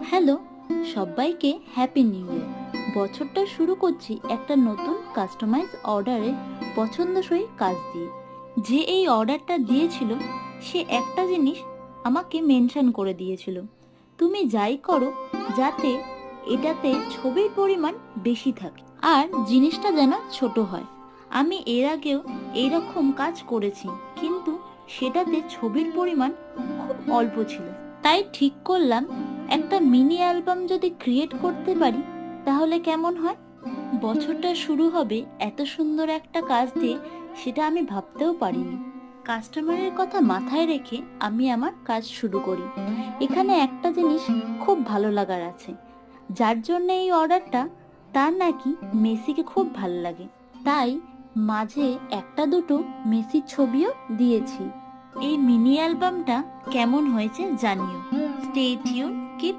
Hello, সবাইকে happy new year. বছরটা শুরু করছি একটা নতুন কাস্টমাইজ অর্ডারে পছন্দসই কাজ দিয়ে। যে এই অর্ডারটা দিয়েছিল সে একটা জিনিস আমাকে মেনশন করে দিয়েছিল, তুমি যাই করো যাতে এটাতে ছবির পরিমাণ বেশি থাকে আর জিনিসটা যেন ছোট হয়। আমি এর আগেও এইরকম কাজ করেছি, কিন্তু সেটাতে ছবির পরিমাণ খুব অল্প ছিল। তাই ঠিক করলাম একটা মিনি অ্যালবাম যদি ক্রিয়েট করতে পারি তাহলে কেমন হয়। বছরটা শুরু হবে এত সুন্দর একটা কাজ দিয়ে, সেটা আমি ভাবতেও পারিনি। কাস্টমারের কথা মাথায় রেখে আমি আমার কাজ শুরু করি। এখানে একটা জিনিস খুব ভালো লাগার আছে, যার জন্য এই অর্ডারটা, তার নাকি মেসিকে খুব ভালো লাগে, তাই মাঝে একটা দুটো মেসির ছবিও দিয়েছি। এই মিনি অ্যালবামটা কেমন হয়েছে জানিও। Stay tune, keep